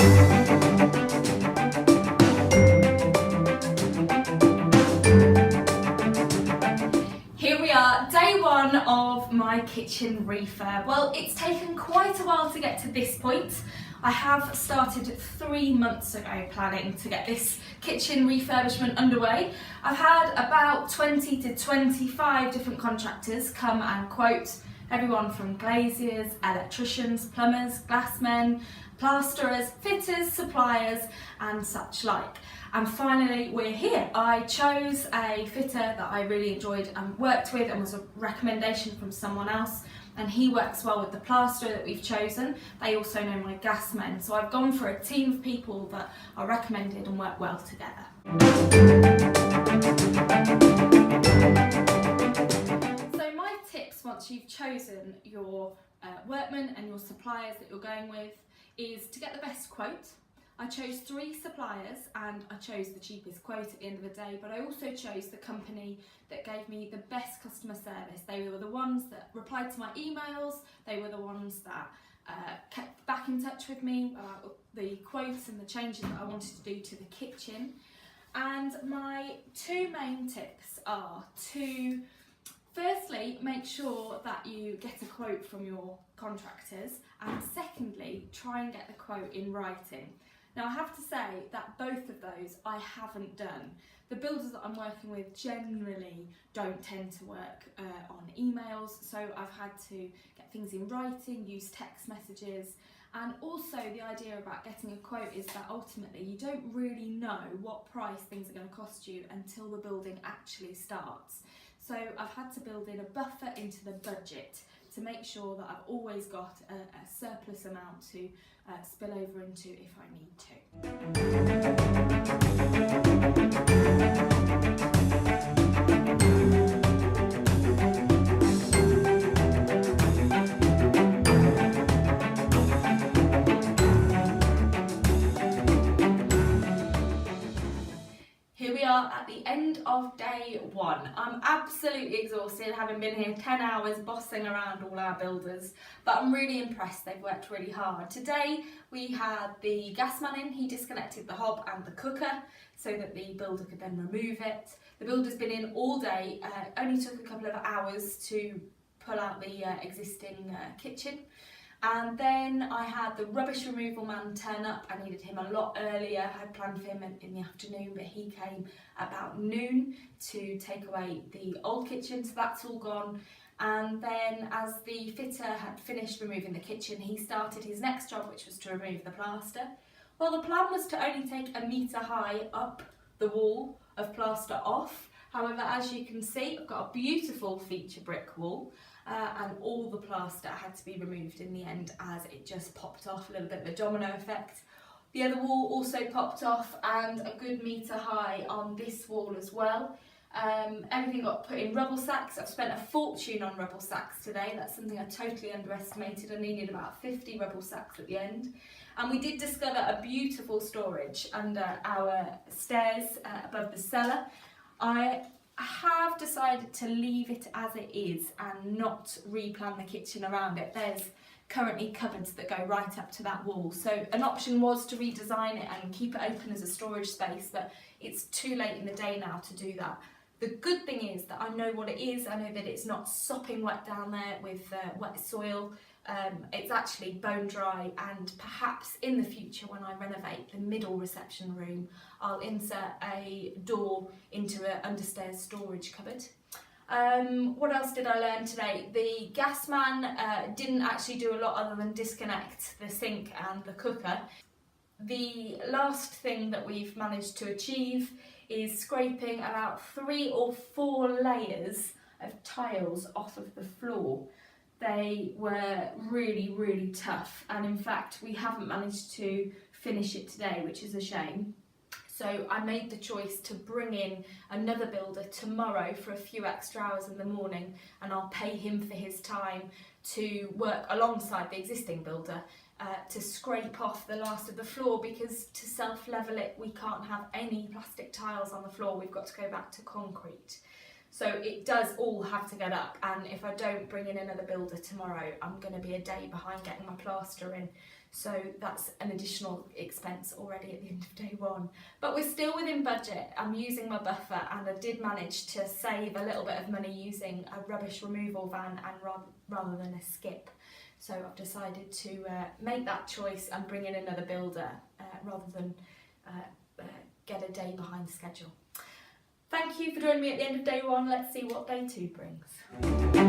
Here we are, day one of my kitchen refurb. Well, it's taken quite a while to get to this point. I have started 3 months ago planning to get this kitchen refurbishment underway. I've had about 20 to 25 different contractors come and quote, everyone from glaziers, electricians, plumbers, glassmen, plasterers, fitters, suppliers and such like. And finally we're here. I chose a fitter that I really enjoyed and worked with and was a recommendation from someone else, and he works well with the plasterer that we've chosen. They also know my gas men, so I've gone for a team of people that are recommended and work well together. So my tips once you've chosen your workmen and your suppliers that you're going with is to get the best quote. I chose 3 suppliers and I chose the cheapest quote at the end of the day, but I also chose the company that gave me the best customer service. They were the ones that replied to my emails, they were the ones that kept back in touch with me about the quotes and the changes that I wanted to do to the kitchen. And my 2 main tips are to firstly make sure that you get a quote from your contractors, and secondly try and get the quote in writing. Now I have to say that both of those I haven't done. The builders that I'm working with generally don't tend to work on emails, so I've had to get things in writing, use text messages, and also the idea about getting a quote is that ultimately you don't really know what price things are going to cost you until the building actually starts. So I've had to build in a buffer into the budget to make sure that I've always got a surplus amount to spill over into if I need to. Here we are at the end of day one. I'm absolutely exhausted, having been here 10 hours bossing around all our builders, but I'm really impressed. They've worked really hard. Today we had the gas man in. He disconnected the hob and the cooker so that the builder could then remove it. The builder's been in all day, only took a couple of hours to pull out the existing kitchen. And then I had the rubbish removal man turn up. I needed him a lot earlier. I had planned for him in the afternoon, but he came about noon to take away the old kitchen, so that's all gone. And then as the fitter had finished removing the kitchen, he started his next job, which was to remove the plaster. Well, the plan was to only take 1 metre high up the wall of plaster off. However, as you can see, I've got a beautiful feature brick wall. And all the plaster had to be removed in the end as it just popped off, a little bit of a domino effect. The other wall also popped off, and a good metre high on this wall as well. Everything got put in rubble sacks. I've spent a fortune on rubble sacks today. That's something I totally underestimated. I needed about 50 rubble sacks at the end. And we did discover a beautiful storage under our stairs above the cellar. I have decided to leave it as it is and not replan the kitchen around it. There's currently cupboards that go right up to that wall, so an option was to redesign it and keep it open as a storage space, but it's too late in the day now to do that. The good thing is that I know what it is. I know that it's not sopping wet down there with wet soil. It's actually bone dry, and perhaps in the future when I renovate the middle reception room, I'll insert a door into an understairs storage cupboard. What else did I learn today? The gas man didn't actually do a lot other than disconnect the sink and the cooker. The last thing that we've managed to achieve is scraping about 3 or 4 layers of tiles off of the floor. They were really, really tough, and in fact we haven't managed to finish it today, which is a shame. So I made the choice to bring in another builder tomorrow for a few extra hours in the morning, and I'll pay him for his time to work alongside the existing builder to scrape off the last of the floor, because to self-level it we can't have any plastic tiles on the floor. We've got to go back to concrete. So it does all have to get up, and if I don't bring in another builder tomorrow, I'm going to be a day behind getting my plaster in. So that's an additional expense already at the end of day one. But we're still within budget. I'm using my buffer, and I did manage to save a little bit of money using a rubbish removal van and rather than a skip. So I've decided to make that choice and bring in another builder rather than get a day behind schedule. Thank you for joining me at the end of day one. Let's see what day two brings.